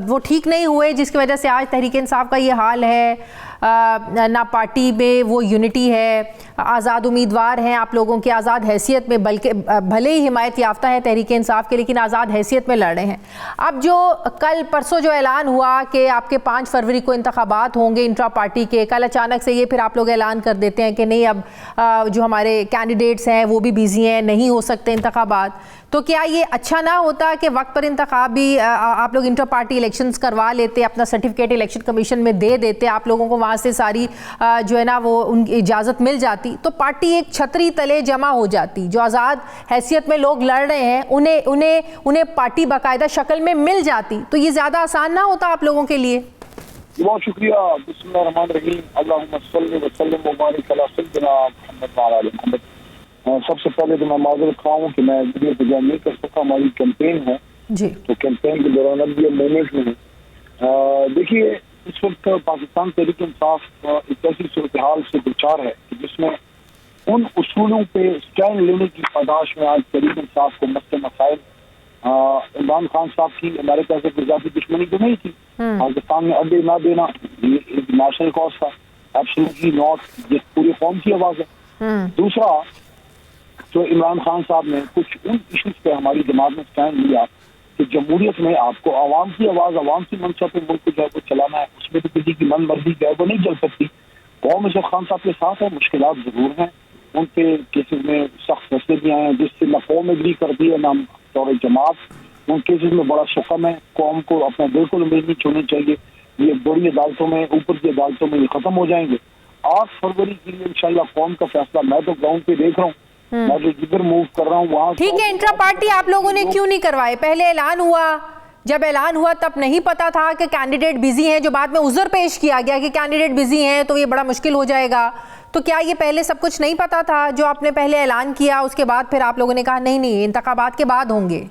وہ ٹھیک نہیں ہوئے, جس کی وجہ سے آج تحریک انصاف کا یہ حال ہے, نہ پارٹی میں وہ یونٹی ہے, آزاد امیدوار ہیں آپ لوگوں کی آزاد حیثیت میں, بلکہ بھلے ہی حمایت یافتہ ہے تحریک انصاف کے لیکن آزاد حیثیت میں لڑ رہے ہیں. اب جو کل پرسوں جو اعلان ہوا کہ آپ کے 5 فروری کو انتخابات ہوں گے انٹرا پارٹی کے, کل اچانک سے یہ پھر آپ لوگ اعلان کر دیتے ہیں کہ نہیں اب جو ہمارے کینڈیڈیٹس ہیں وہ بھی بیزی ہیں, نہیں ہو سکتے انتخابات. تو کیا یہ اچھا نہ ہوتا کہ وقت پر انتخابی آپ لوگ انٹر پارٹی الیکشنز کروا لیتے, اپنا سرٹیفکیٹ الیکشن کمیشن میں دے دیتے, آپ لوگوں کو وہاں سے ساری جو ہے نا وہ ان کی اجازت مل جاتی, تو پارٹی ایک چھتری تلے جمع ہو جاتی, جو آزاد حیثیت میں لوگ لڑ رہے ہیں انہیں پارٹی باقاعدہ شکل میں مل جاتی, تو یہ زیادہ آسان نہ ہوتا آپ لوگوں کے لیے؟ بہت شکریہ. بسم اللہ الرحمن الرحیم. اللہم صلی وسلم وبارک علی سیدنا محمد وعلی آل محمد. سب سے پہلے تو میں معذرت خواہ ہوں کہ میں ویڈیو پہ جوائن نہیں کر سکتا, ہماری کیمپین ہے جی, تو کیمپین کے دوران اب یہ مومنٹ میں ہے. دیکھیے اس وقت پاکستان تحریک انصاف ایک ایسی صورتحال سے دوچار ہے کہ جس میں ان اصولوں پہ اسٹینڈ لینے کی پاداش میں آج تحریک انصاف کو مسئلے مسائل, عمران خان صاحب کی امریکہ سے ذاتی دشمنی تو نہیں تھی, پاکستان میں اڈے نہ دینا یہ ایک نیشنل کاز تھا, ایبسولوٹلی ناٹ, یہ پوری قوم کی آواز ہے. دوسرا تو عمران خان صاحب نے کچھ ان ایشوز پہ ہماری جماعت میں اسٹینڈ لیا کہ جمہوریت میں آپ کو عوام کی آواز, عوام کی منشا پہ ملک کو جو ہے وہ چلانا ہے, اس میں تو کسی کی من مرضی جو ہے وہ نہیں چل سکتی. قوم اشرف خان صاحب کے ساتھ ہے, مشکلات ضرور ہیں, ان کے کیسز میں سخت فیصلے بھی آئے ہیں جس سے نہ قوم ایگری کرتی ہے نہ طور جماعت. ان کیسز میں بڑا شکم ہے, قوم کو اپنا بالکل امید نہیں چھوڑنی چاہیے. یہ بڑی عدالتوں میں, اوپر کی عدالتوں میں یہ ختم ہو جائیں گے. 8 فروری کے لیے انشاءاللہ قوم کا فیصلہ, میں تو گراؤنڈ پہ دیکھ رہا ہوں, میں جو جدھر موو کر رہا ہوں وہاں. ٹھیک ہے, انٹرا پارٹی آپ لوگوں نے کیوں نہیں کروائے؟ پہلے اعلان ہوا, جب اعلان ہوا تب نہیں پتا تھا کہ کینڈیڈیٹ بزی ہیں, جو بعد میں عذر پیش کیا گیا کہ کینڈیڈیٹ بزی ہیں تو یہ بڑا مشکل ہو جائے گا, تو کیا یہ پہلے سب کچھ نہیں پتا تھا جو آپ نے پہلے اعلان کیا, اس کے بعد پھر آپ لوگوں نے کہا نہیں انتخابات کے بعد ہوں گے؟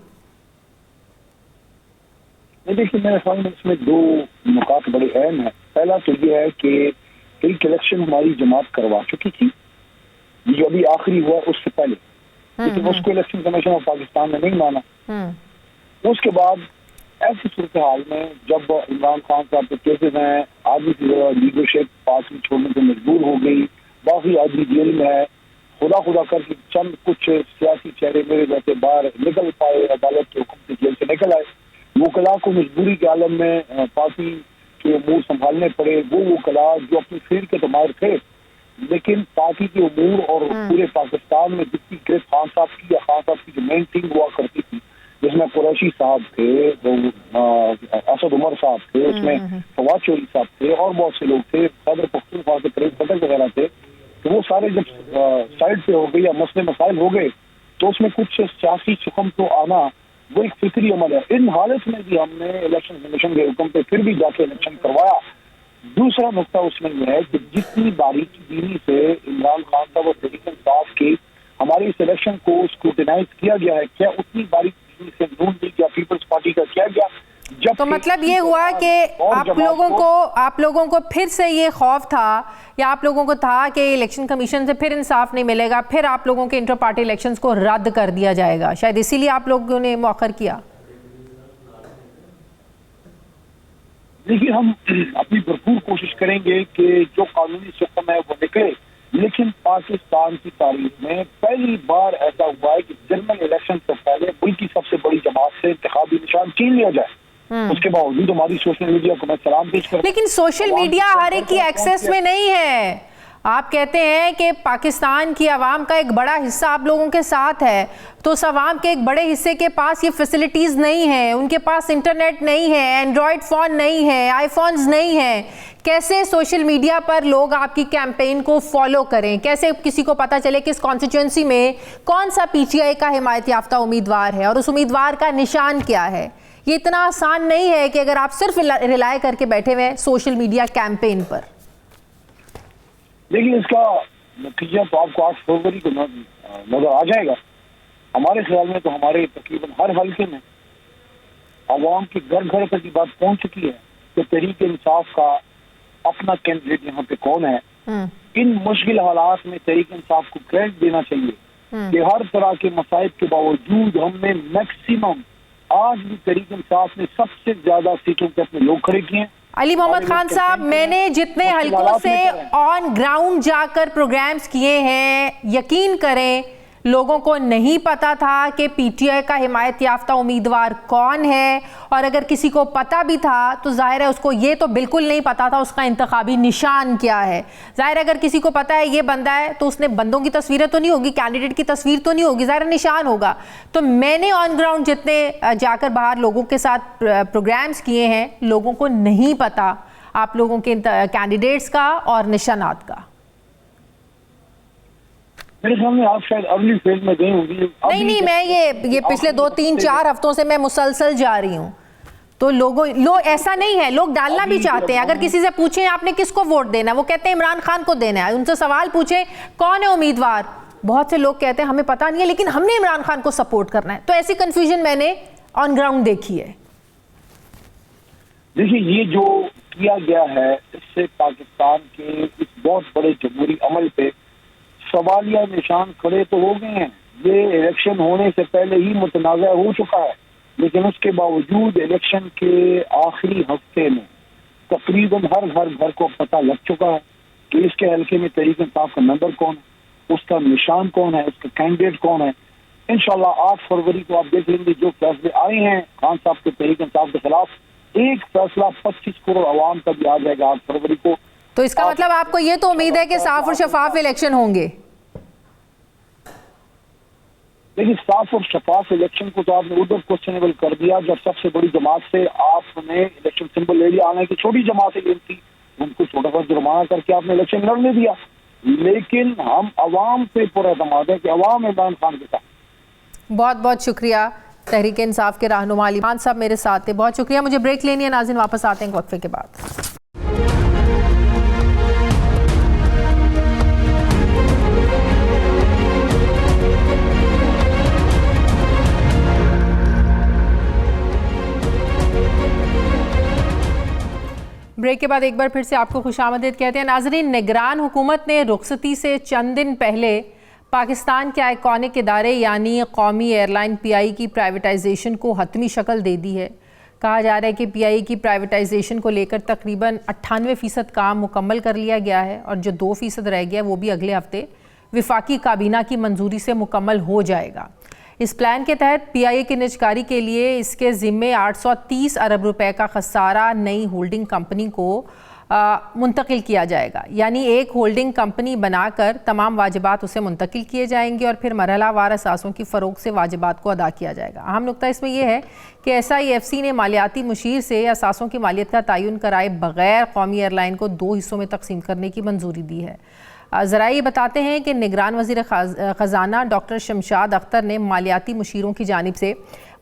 دیکھیے میرے خیال میں اس میں 2 نکات بڑے اہم ہیں. پہلا تو یہ ہے کہ ایک الیکشن ہماری جماعت کروا چکی تھی جو ابھی آخری ہوا اس سے پہلے, لیکن اس کو الیکشن کمیشن آف پاکستان نے نہیں مانا. اس کے بعد ایسی صورتحال میں جب عمران خان صاحب کے کیسز ہیں, آدمی کی لیڈرشپ پارٹی چھوڑنے سے مجبور ہو گئی, باقی آدمی جیل میں ہے, خدا کر کے چند کچھ سیاسی چہرے میرے جیسے باہر نکل پائے, عدالت کے حکم سے جیل سے نکل آئے. وکلاء کو مجبوری کے عالم میں پارٹی کے امور سنبھالنے پڑے. وہ وکلاء جو اپنی فیلڈ کے تو ماہر تھے لیکن پارٹی کے امور اور پورے پاکستان میں جتنی گریف خان صاحب کی یا خان صاحب کی جو مین ٹیم ہوا کرتی تھی, جس میں قریشی صاحب تھے, اسد عمر صاحب تھے, اس میں فواد چوہدری صاحب تھے اور بہت سے لوگ تھے, خیبر پختونخوا کے پریس پٹل وغیرہ تھے, تو وہ سارے جب سائڈ پہ ہو گئے یا مسئلے مسائل ہو گئے تو اس میں کچھ سیاسی شکم تو آنا وہ ایک فطری عمل ہے. ان حالت میں بھی ہم نے الیکشن کمیشن کے حکم پہ پھر بھی جا کے الیکشن کروایا. دوسرا نقطہ اس میں یہ ہے کہ جتنی باریکی بینی سے عمران خان صاحب اور تحریک انصاف کی ہماری اس الیکشن کو اسکروٹینائز کیا گیا ہے, کیا اتنی باریکی بینی سے نون لیگ یا پیپلز پارٹی کا کیا گیا؟ تو مطلب یہ ہوا کہ آپ لوگوں کو پھر سے یہ خوف تھا یا آپ لوگوں کو تھا کہ الیکشن کمیشن سے پھر انصاف نہیں ملے گا, پھر آپ لوگوں کے انٹر پارٹی الیکشنز کو رد کر دیا جائے گا, شاید اسی لیے آپ لوگوں نے مؤخر کیا؟ دیکھیے ہم اپنی بھرپور کوشش کریں گے کہ جو قانونی سکم ہے وہ نکلے, لیکن پاکستان کی تاریخ میں پہلی بار ایسا ہوا ہے کہ جنرل الیکشن سے پہلے ملک کی سب سے بڑی جماعت سے انتخابی نشان چھین لیا جائے. اس کے باوجود ہماری سوشل میڈیا کو میں سلام پیش کرتا ہوں, لیکن سوشل میڈیا ہر ایک کی ایکسیس میں نہیں ہے. آپ کہتے ہیں کہ پاکستان کی عوام کا ایک بڑا حصہ آپ لوگوں کے ساتھ ہے, تو اس عوام کے ایک بڑے حصے کے پاس یہ فیسلٹیز نہیں ہیں, ان کے پاس انٹرنیٹ نہیں ہے, اینڈرائڈ فون نہیں ہے, آئی فونز نہیں ہیں. کیسے سوشل میڈیا پر لوگ آپ کی کیمپین کو فالو کریں؟ کیسے کسی کو پتہ چلے کہ اس کانسٹیچوئنسی میں کون سا پی ٹی آئی کا حمایت یافتہ امیدوار ہے اور اس امیدوار کا نشان کیا ہے؟ یہ اتنا آسان نہیں ہے کہ اگر آپ صرف ریلائے کر کے بیٹھے ہوئے ہیں سوشل میڈیا کیمپین پر. لیکن اس کا نتیجہ تو آپ کو 8 فروری کو نظر آ جائے گا. ہمارے خیال میں تو ہمارے تقریباً ہر حلقے میں عوام کے گھر گھر تک یہ بات پہنچ چکی ہے کہ تحریک انصاف کا اپنا کینڈیڈیٹ یہاں پہ کون ہے. ان مشکل حالات میں تحریک انصاف کو کریڈٹ دینا چاہیے کہ ہر طرح کے مصائب کے باوجود ہم نے میکسیمم آج بھی تحریک انصاف نے سب سے زیادہ سیٹوں پہ اپنے لوگ کھڑے کیے ہیں. علی محمد خان صاحب, میں نے جتنے حلقوں سے آن گراؤنڈ جا کر پروگرامز کیے ہیں, یقین کریں لوگوں کو نہیں پتا تھا کہ پی ٹی آئی کا حمایت یافتہ امیدوار کون ہے, اور اگر کسی کو پتا بھی تھا تو ظاہر ہے اس کو یہ تو بالکل نہیں پتا تھا اس کا انتخابی نشان کیا ہے. ظاہر ہے اگر کسی کو پتا ہے یہ بندہ ہے تو اس نے بندوں کی تصویریں تو نہیں ہوگی, کینڈیڈیٹ کی تصویر تو نہیں ہوگی, ظاہر نشان ہوگا. تو میں نے آن گراؤنڈ جتنے جا کر باہر لوگوں کے ساتھ پروگرامز کیے ہیں, لوگوں کو نہیں پتا آپ لوگوں کے کینڈیڈیٹس کا اور نشانات کا. میرے سامنے آپ شاید ارلی فیز میں گئی ہوں گی. نہیں, میں یہ پچھلے 2-3-4 ہفتوں سے میں مسلسل جا رہی ہوں. تو لوگ ایسا نہیں ہے, لوگ ڈالنا بھی چاہتے ہیں. اگر کسی سے پوچھیں آپ نے کس کو ووٹ دینا ہے, وہ کہتے ہیں عمران خان کو دینا ہے. ان سے سوال پوچھیں کون ہے امیدوار, بہت سے لوگ کہتے ہیں ہمیں پتہ نہیں ہے لیکن ہم نے عمران خان کو سپورٹ کرنا ہے. تو ایسی کنفیوژن میں نے آن گراؤنڈ دیکھی ہے. دیکھیے یہ جو کیا گیا ہے اس سے پاکستان کے اس بہت بڑے جمہوری عمل پہ سوالیہ نشان کھڑے تو ہو گئے ہیں. یہ الیکشن ہونے سے پہلے ہی متنازع ہو چکا ہے, لیکن اس کے باوجود الیکشن کے آخری ہفتے میں تقریباً ہر گھر کو پتہ لگ چکا ہے کہ اس کے حلقے میں تحریک انصاف کا ممبر کون ہے, اس کا نشان کون ہے, اس کا کینڈیڈیٹ کون ہے. انشاءاللہ 8 فروری کو آپ دیکھ لیں گے جو فیصلے آئے ہیں خان صاحب کے تحریک انصاف کے خلاف, ایک فیصلہ 25 کروڑ عوام کا بھی آ جائے گا 8 فروری کو. تو اس کا مطلب آپ کو یہ تو امید ہے کہ صاف اور شفاف الیکشن ہوں گے. لیکن صاف اور شفاف الیکشن کو تو آپ نے ادھر کوشچنیبل کر دیا جب سب سے بڑی جماعت سے آپ نے الیکشن سمبل لے لیا. آنے کی چھوٹی جماعت سے تھی ان کو چھوٹا سا جرمانہ کر کے آپ نے الیکشن لڑنے دیا. لیکن ہم عوام سے پر اعتماد ہے کہ عوام عمران خان کے ساتھ. بہت بہت شکریہ تحریک انصاف کے رہنما علی خان صاحب میرے ساتھ تھے. بہت شکریہ. مجھے بریک لینی ہے ناظرین, واپس آتے ہیں وقفے کے بعد. بریک کے بعد ایک بار پھر سے آپ کو خوش آمدید کہتے ہیں. ناظرین, نگران حکومت نے رخصتی سے چند دن پہلے پاکستان کے آئیکونک ادارے یعنی قومی ایئر لائن پی آئی کی پرائیویٹائزیشن کو حتمی شکل دے دی ہے. کہا جا رہا ہے کہ پی آئی کی پرائیویٹائزیشن کو لے کر تقریباً 98% کام مکمل کر لیا گیا ہے, اور جو 2% رہ گیا وہ بھی اگلے ہفتے وفاقی کابینہ کی منظوری سے مکمل ہو جائے گا. اس پلان کے تحت پی آئی اے کی نجکاری کے لیے اس کے ذمے 830 ارب روپے کا خسارہ نئی ہولڈنگ کمپنی کو منتقل کیا جائے گا. یعنی ایک ہولڈنگ کمپنی بنا کر تمام واجبات اسے منتقل کیے جائیں گے اور پھر مرحلہ وار اثاثوں کی فروغ سے واجبات کو ادا کیا جائے گا. اہم نقطہ اس میں یہ ہے کہ ایس آئی ایف سی نے مالیاتی مشیر سے اثاثوں کی مالیت کا تعین کرائے بغیر قومی ایئر لائن کو 2 حصوں میں تقسیم کرنے کی منظوری دی ہے. ذرائع یہ بتاتے ہیں کہ نگران وزیر خزانہ ڈاکٹر شمشاد اختر نے مالیاتی مشیروں کی جانب سے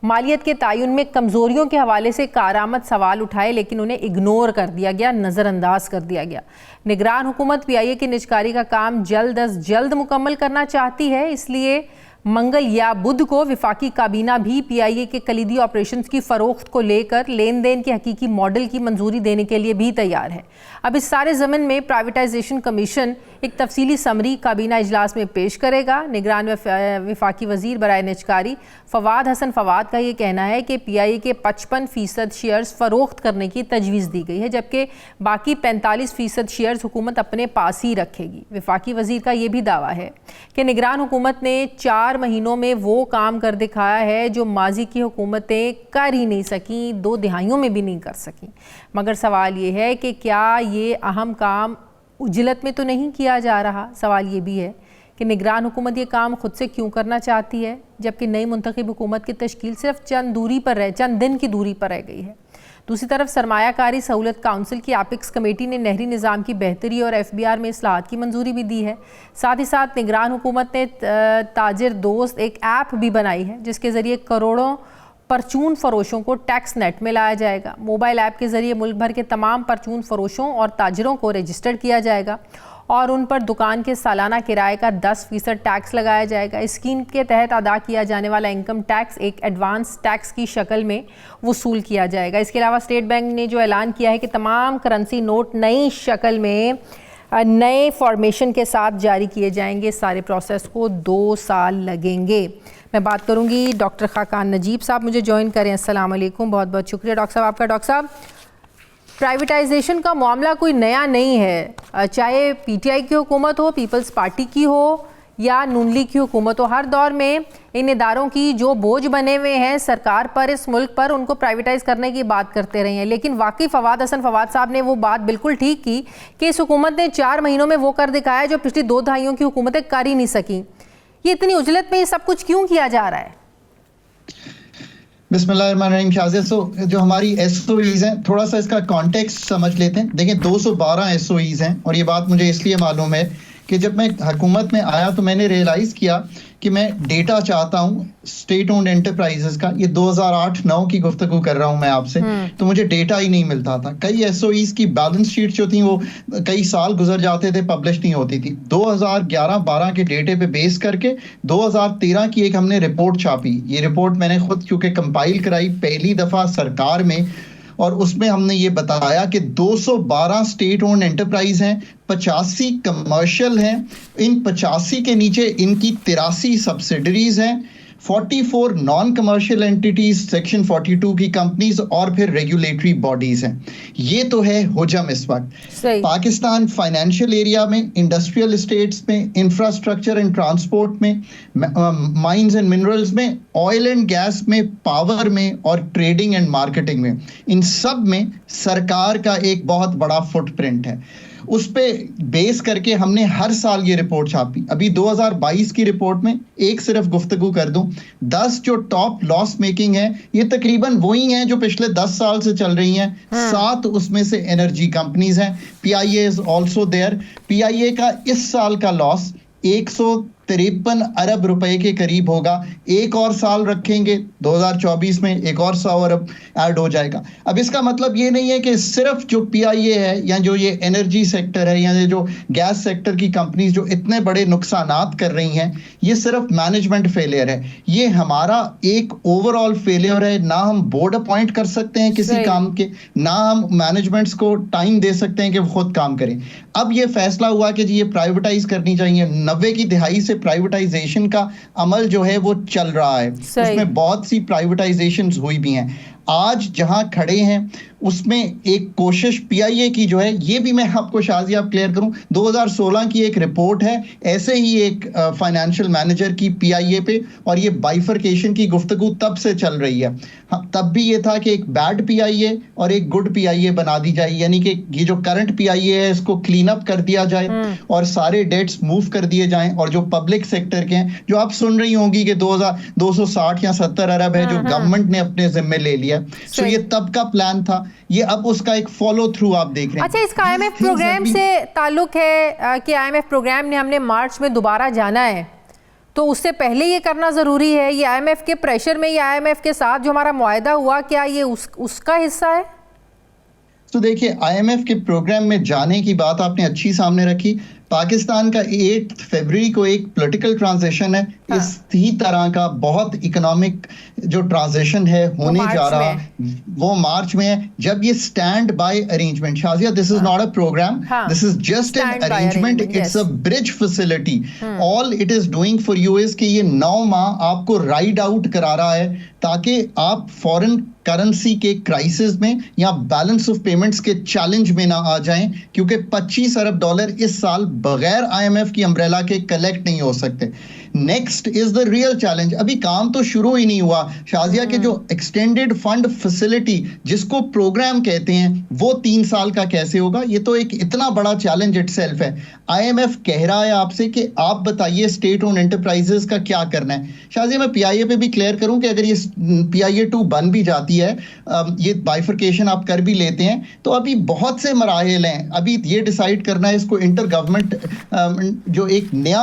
مالیت کے تعین میں کمزوریوں کے حوالے سے کارآمد سوال اٹھائے, لیکن انہیں اگنور کر دیا گیا, نظر انداز کر دیا گیا. نگران حکومت پی آئی اے کی نجکاری کا کام جلد از جلد مکمل کرنا چاہتی ہے, اس لیے منگل یا بدھ کو وفاقی کابینہ بھی پی آئی اے کے کلیدی آپریشنز کی فروخت کو لے کر لین دین کے حقیقی ماڈل کی منظوری دینے کے لیے بھی تیار ہے. اب اس سارے ضمن میں پرائیویٹائزیشن کمیشن ایک تفصیلی سمری کابینہ اجلاس میں پیش کرے گا. نگران وفاقی وزیر برائے نجکاری فواد حسن فواد کا یہ کہنا ہے کہ پی آئی اے کے 55% شیئرز فروخت کرنے کی تجویز دی گئی ہے, جبکہ باقی 45% شیئرز حکومت اپنے پاس ہی رکھے گی. وفاقی وزیر کا یہ بھی دعویٰ ہے کہ نگران حکومت نے 4 مہینوں میں وہ کام کر دکھایا ہے جو ماضی کی حکومتیں کر ہی نہیں سکیں, 2 دہائیوں میں بھی نہیں کر سکیں. مگر سوال یہ ہے کہ کیا یہ اہم کام عجلت میں تو نہیں کیا جا رہا؟ سوال یہ بھی ہے کہ نگران حکومت یہ کام خود سے کیوں کرنا چاہتی ہے جبکہ نئی منتخب حکومت کی تشکیل صرف چند دن کی دوری پر رہ گئی ہے. دوسری طرف سرمایہ کاری سہولت کونسل کی ایپکس کمیٹی نے نہری نظام کی بہتری اور ایف بی آر میں اصلاحات کی منظوری بھی دی ہے. ساتھ ہی ساتھ نگران حکومت نے تاجر دوست ایک ایپ بھی بنائی ہے جس کے ذریعے کروڑوں پرچون فروشوں کو ٹیکس نیٹ میں لایا جائے گا. موبائل ایپ کے ذریعے ملک بھر کے تمام پرچون فروشوں اور تاجروں کو رجسٹر کیا جائے گا اور ان پر دکان کے سالانہ کرائے کا 10% ٹیکس لگایا جائے گا. اسکیم کے تحت ادا کیا جانے والا انکم ٹیکس ایک ایڈوانس ٹیکس کی شکل میں وصول کیا جائے گا. اس کے علاوہ اسٹیٹ بینک نے جو اعلان کیا ہے کہ تمام کرنسی نوٹ نئی شکل میں نئے فارمیشن کے ساتھ جاری کیے جائیں گے. سارے پروسیس کو 2 سال لگیں گے. میں بات کروں گی ڈاکٹر خاقان نجیب صاحب مجھے جوائن کریں. السلام علیکم, بہت بہت شکریہ ڈاکٹر صاحب آپ کا. ڈاکٹر صاحب, پرائیویٹائزیشن کا معاملہ کوئی نیا نہیں ہے, چاہے پی ٹی آئی کی حکومت ہو, پیپلز پارٹی کی ہو یا نون لیگ کی حکومت ہو, ہر دور میں ان اداروں کی جو بوجھ بنے ہوئے ہیں سرکار پر, اس ملک پر, ان کو پرائیویٹائز کرنے کی بات کرتے رہے ہیں. لیکن واقعی فواد حسن فواد صاحب نے وہ بات بالکل ٹھیک کی کہ اس حکومت نے 4 مہینوں میں وہ کر دکھایا جو پچھلی 2 دہائیوں کی حکومتیں کر ہی نہیں سکیں. یہ اتنی عجلت میں یہ سب کچھ کیوں کیا جا رہا ہے؟ بسم اللہ الرحمن الرحیم. شازیہ, جو ہماری ایس او ایز ہیں, تھوڑا سا اس کا کانٹیکسٹ سمجھ لیتے ہیں. دیکھیں 212 ایس او ایز ہیں, اور یہ بات مجھے اس لیے معلوم ہے کہ جب میں حکومت میں آیا تو میں نے ریئلائز کیا کہ میں ڈیٹا چاہتا ہوں اسٹیٹ اونڈ انٹرپرائزز کا. یہ 2008-9 کی گفتگو کر رہا ہوں میں آپ سے, تو مجھے ڈیٹا ہی نہیں ملتا تھا. کئی ایس او ایز کی بیلنس شیٹ جو تھیں وہ کئی سال گزر جاتے تھے, پبلش نہیں ہوتی تھی. 2011-12 کے ڈیٹے پہ بیس کر کے 2013 کی ایک ہم نے رپورٹ چھاپی. یہ رپورٹ میں نے خود کیونکہ کمپائل کرائی پہلی دفعہ سرکار میں, اور اس میں ہم نے یہ بتایا کہ 212 اسٹیٹ اونڈ انٹرپرائز ہیں, 85 کمرشل ہیں, ان 85 کے نیچے ان کی 83 سبسیڈریز ہیں, 44 نان کمرشل اینٹیٹیز سیکشن 42 کی کمپنیز, اور پھر ریگولیٹری باڈیز ہیں. یہ تو ہے حجم اس وقت. پاکستان فائنینشیل ایریا میں, انڈسٹریل اسٹیٹس میں, انفراسٹرکچر اینڈ ٹرانسپورٹ میں, مائنز اینڈ منرلز میں, آئل اینڈ گیس میں, پاور میں, اور ٹریڈنگ اینڈ مارکیٹنگ میں, ان سب میں سرکار کا ایک بہت بڑا فٹ پرنٹ ہے. اس پہ بیس کر کے ہم نے ہر سال یہ رپورٹ چھاپی. ابھی 2022 کی رپورٹ میں ایک صرف گفتگو کر دوں, 10 جو ٹاپ لاس میکنگ ہیں یہ تقریباً وہی ہیں جو پچھلے 10 سال سے چل رہی ہیں. 7 اس میں سے انرجی کمپنیز ہیں. پی آئی اے از آلسو دیئر. پی آئی اے کا اس سال کا لاس 153 ارب روپے کے قریب ہوگا. ایک اور سال رکھیں گے 2024 میں ایک اور 100 ارب ایڈ ہو جائے گا. اب اس کا مطلب یہ نہیں ہے کہ صرف جو پی آئی اے ہے یا جو یہ انرجی سیکٹر ہے یا جو گیس سیکٹر کی کمپنیز جو اتنے بڑے نقصانات کر رہی ہیں یہ صرف مینجمنٹ فیلئر ہے. یہ ہمارا ایک اوور آل فیلئر ہے. نہ ہم بورڈ اپوائنٹ کر سکتے ہیں کسی کام کے, نہ ہم مینجمنٹس کو ٹائم دے سکتے ہیں کہ وہ خود کام کریں. اب یہ فیصلہ ہوا کہ جی یہ پرائیویٹائز کرنی چاہیے. 90 کی دہائی سے پرائیویٹائزیشن کا عمل جو ہے وہ چل رہا ہے. اس میں بہت سی پرائیویٹائزیشنز ہوئی بھی ہیں. آج جہاں کھڑے ہیں اس میں ایک کوشش پی آئی اے کی جو ہے, یہ بھی میں آپ کو شازیہ آپ کلیئر کروں, 2016 کی ایک رپورٹ ہے ایسے ہی ایک فائنینشیل مینیجر کی پی آئی اے پہ, اور یہ بائیفرکیشن کی گفتگو تب سے چل رہی ہے. تب بھی یہ تھا کہ ایک بیڈ پی آئی اے اور ایک گڈ پی آئی اے بنا دی جائے, یعنی کہ یہ جو کرنٹ پی آئی اے ہے اس کو کلین اپ کر دیا جائے اور سارے ڈیٹس موو کر دیے جائیں, اور جو پبلک سیکٹر کے ہیں جو آپ سن رہی ہوں گی کہ 260 یا 70 ارب ہے جو گورنمنٹ نے اپنے ذمے لے لیا. سو یہ تب کا پلان تھا, یہ اب اس کا ایک فالو تھرو آپ دیکھ رہے ہیں. اچھا, اس کا آئی ایم ایف پروگرام سے تعلق ہے کہ آئی ایم ایف پروگرام نے ہم نے مارچ میں دوبارہ جانا ہے, تو اس سے پہلے یہ کرنا ضروری ہے. یہ آئی ایم ایف کے پریشر میں, یہ آئی ایم ایف کے ساتھ جو ہمارا معاہدہ ہوا, کیا یہ اس کا حصہ ہے؟ تو دیکھیے آئی ایم ایف کے پروگرام میں جانے کی بات آپ نے اچھی سامنے رکھی. پاکستان کا 8 فروری کو ایک پولیٹیکل ٹرانزیشن ہے. اس ہی طرح کا بہت اکنامک جو ٹرانزیشن ہے ہونے جا رہا وہ مارچ میں ہے, جب یہ stand by arrangement. Shazia, this is not a program, this is just an arrangement, it's a bridge facility. All it is doing for you is کہ یہ 9 ماہ آپ کو رائڈ آؤٹ کرا رہا ہے تاکہ آپ فورن کرنسی کے کرائسس میں یا بیلنس آف پیمنٹس کے چیلنج میں نہ آ جائیں, کیونکہ 25 ارب ڈالر اس سال بغیر آئی ایم ایف کی امبریلا کے کلیکٹ نہیں ہو سکتے. Next is the real challenge. ابھی کام تو شروع ہی نہیں ہوا شازیہ کہ جو ایکسٹینڈیڈ فنڈ فیسلٹی جس کو پروگرام کہتے ہیں وہ 3 سال کا کیسے ہوگا. یہ تو ایک اتنا بڑا چیلنج اٹ سیلف ہے. آئی ایم ایف کہہ رہا ہے آپ سے کہ آپ بتائیے اسٹیٹ اون انٹرپرائزز کا کیا کرنا ہے. شازیہ, میں پی آئی اے پہ بھی کلیئر کروں کہ اگر یہ پی آئی اے 2 بن بھی جاتی ہے, یہ بائیفرکیشن آپ کر بھی لیتے ہیں, تو ابھی بہت سے مراحل ہیں. ابھی یہ ڈیسائیڈ کرنا ہے اس کو انٹر گورنمنٹ جو ایک نیا